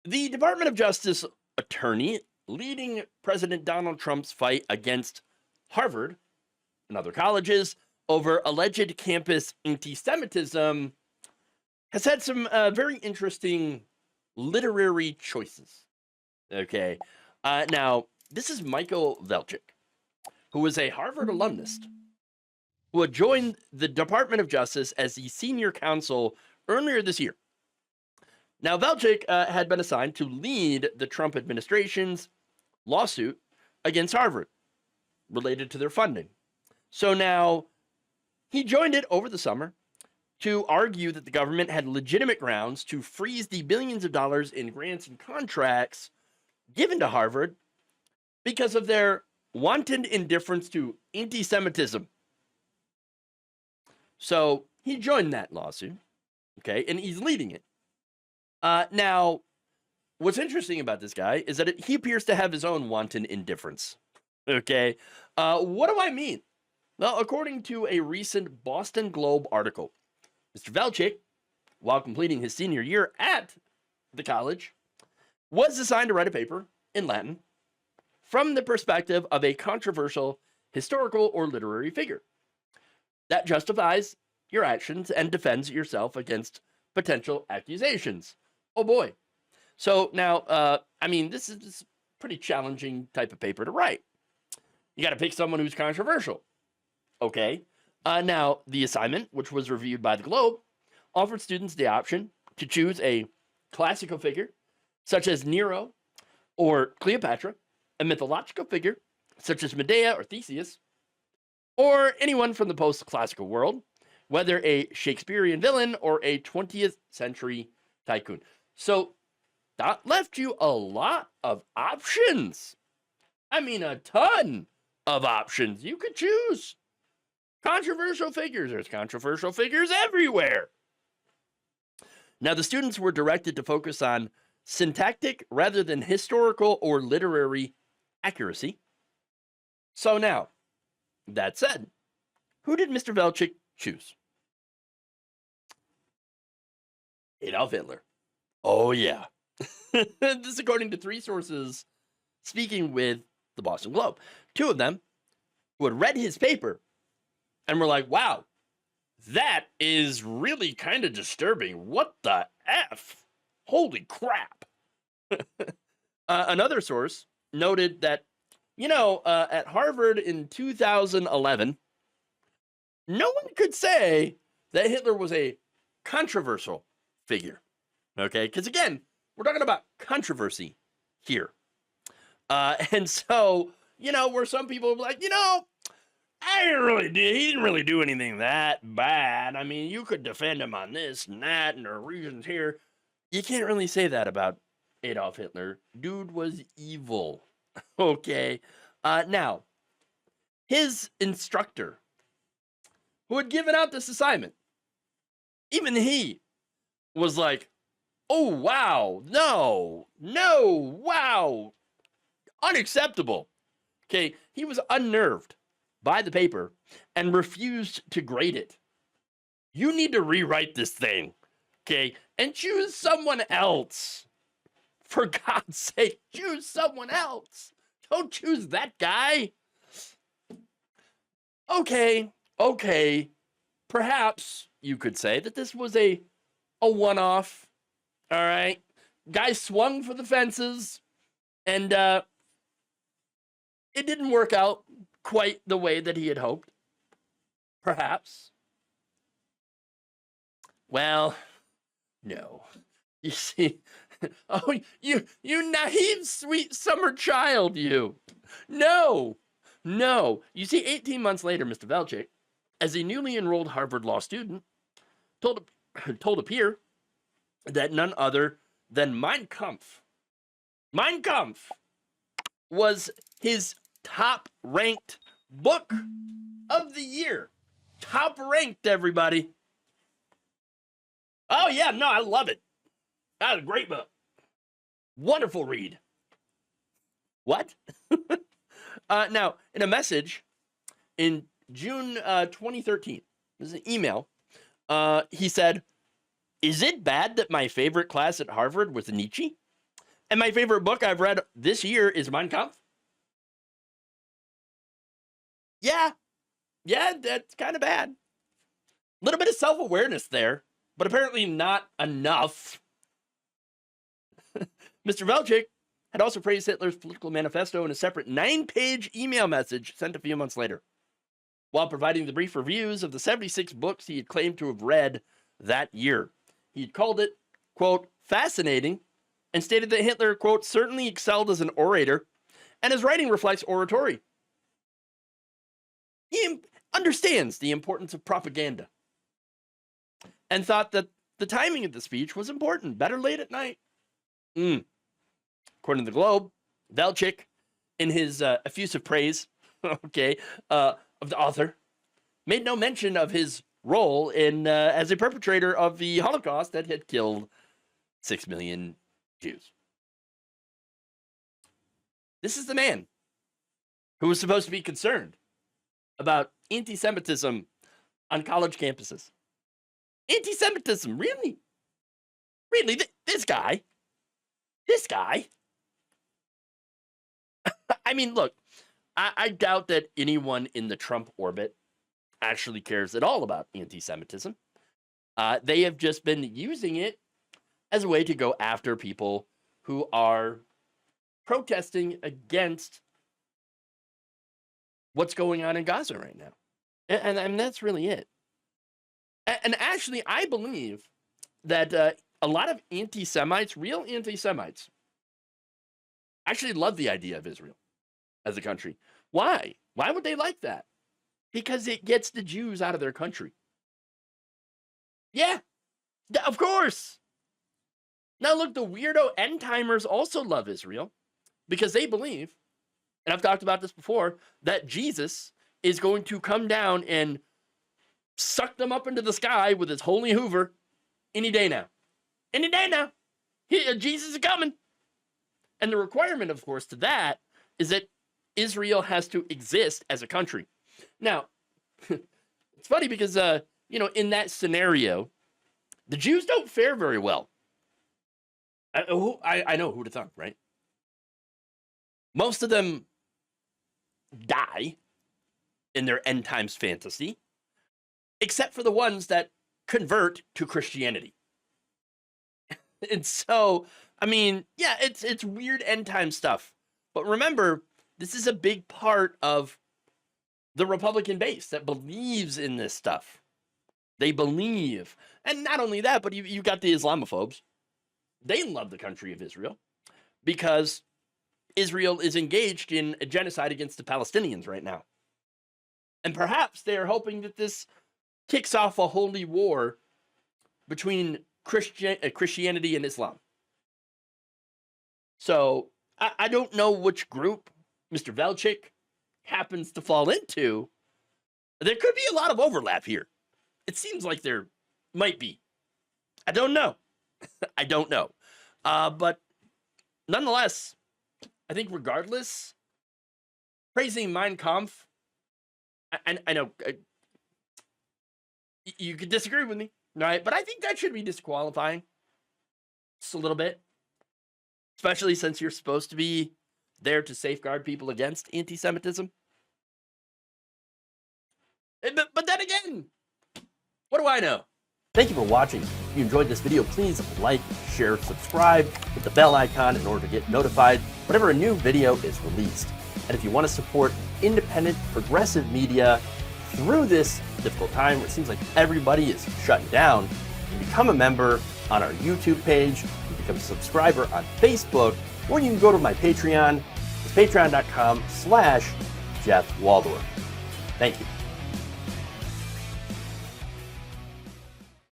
The Department of Justice attorney leading President Donald Trump's fight against Harvard and other colleges over alleged campus anti-Semitism has had some very interesting literary choices. Okay. Now, this is Michael Velchik, who was a Harvard alumnus who had joined the Department of Justice as the senior counsel earlier this year. Now, Velchik had been assigned to lead the Trump administration's lawsuit against Harvard related to their funding. So now he joined it over the summer to argue that the government had legitimate grounds to freeze the billions of dollars in grants and contracts given to Harvard because of their wanton indifference to anti-Semitism. So he joined that lawsuit, okay, and he's leading it. Now, what's interesting about this guy is that he appears to have his own wanton indifference, okay? What do I mean? Well, according to a recent Boston Globe article, Mr. Velchik, while completing his senior year at the college, was assigned to write a paper in Latin from the perspective of a controversial historical or literary figure that justifies your actions and defends yourself against potential accusations. Oh boy. So now, this is a pretty challenging type of paper to write. You got to pick someone who's controversial. Okay. Now, the assignment, which was reviewed by the Globe, offered students the option to choose a classical figure, such as Nero or Cleopatra, a mythological figure, such as Medea or Theseus, or anyone from the post-classical world, whether a Shakespearean villain or a 20th century tycoon. So that left you a lot of options. I mean, a ton of options you could choose. Controversial figures. There's controversial figures everywhere. Now, the students were directed to focus on syntactic rather than historical or literary accuracy. So now, that said, who did Mr. Velchik choose? Adolf Hitler. Oh, yeah. This according to 3 sources speaking with the Boston Globe. 2 of them who had read his paper and were like, wow, that is really kind of disturbing. What the F? Holy crap. Another source noted that, at Harvard in 2011, no one could say that Hitler was a controversial figure. Okay, because again, we're talking about controversy here. And so, where some people are like, he didn't really do anything that bad. I mean, you could defend him on this and that, and there are reasons here. You can't really say that about Adolf Hitler. Dude was evil. Okay. Now, his instructor, who had given out this assignment, even he was like, oh, wow, no, wow, unacceptable. Okay, he was unnerved by the paper and refused to grade it. You need to rewrite this thing, okay, and choose someone else. For God's sake, choose someone else. Don't choose that guy. Okay, perhaps you could say that this was a one-off. All right, guy swung for the fences, and it didn't work out quite the way that he had hoped. Perhaps. Well, no. You see, oh, you naive, sweet summer child, you. No. You see, 18 months later, Mr. Velchik, as a newly enrolled Harvard law student, told a peer that none other than Mein Kampf was his top-ranked book of the year. Top-ranked, everybody. Oh, yeah, no, I love it. That was a great book. Wonderful read. What? Now, in a message in June 2013, this is an email, he said, "Is it bad that my favorite class at Harvard was Nietzsche? And my favorite book I've read this year is Mein Kampf. Yeah, that's kind of bad. A little bit of self-awareness there, but apparently not enough. Mr. Velchik had also praised Hitler's political manifesto in a separate 9-page email message sent a few months later, while providing the brief reviews of the 76 books he had claimed to have read that year. He had called it, quote, fascinating, and stated that Hitler, quote, certainly excelled as an orator, and his writing reflects oratory. He understands the importance of propaganda, and thought that the timing of the speech was important, better late at night. According to the Globe, Velchik, in his effusive praise, of the author, made no mention of his role in as a perpetrator of the Holocaust that had killed 6 million Jews. This is the man who was supposed to be concerned about anti-Semitism on college campuses. Anti-Semitism, really? Really? This guy? I mean, look, I doubt that anyone in the Trump orbit actually cares at all about anti-Semitism. They have just been using it as a way to go after people who are protesting against what's going on in Gaza right now. And that's really it. And actually, I believe that a lot of anti-Semites, real anti-Semites, actually love the idea of Israel as a country. Why? Why would they like that? Because it gets the Jews out of their country. Yeah, of course. Now look, the weirdo end-timers also love Israel because they believe, and I've talked about this before, that Jesus is going to come down and suck them up into the sky with his holy hoover any day now. Any day now. Jesus is coming. And the requirement, of course, to that is that Israel has to exist as a country. Now, it's funny because, in that scenario, the Jews don't fare very well. I know who to thunk, right? Most of them die in their end times fantasy, except for the ones that convert to Christianity. And so, I mean, yeah, it's weird end time stuff. But remember, this is a big part of the Republican base that believes in this stuff. They believe. And not only that, but you got the Islamophobes. They love the country of Israel because Israel is engaged in a genocide against the Palestinians right now. And perhaps they are hoping that this kicks off a holy war between Christianity and Islam. So I don't know which group Mr. Velchik happens to fall into. There could be a lot of overlap here. It seems like there might be. I don't know. I don't know. But nonetheless, I think regardless, praising Mein Kampf, I know you could disagree with me, right? But I think that should be disqualifying just a little bit, especially since you're supposed to be there to safeguard people against anti-Semitism. But then again, what do I know? Thank you for watching. If you enjoyed this video, please like, share, subscribe, hit the bell icon in order to get notified whenever a new video is released. And if you want to support independent, progressive media through this difficult time where it seems like everybody is shutting down, you can become a member on our YouTube page, you can become a subscriber on Facebook, or you can go to my Patreon. It's patreon.com/Jeff Waldorf. Thank you.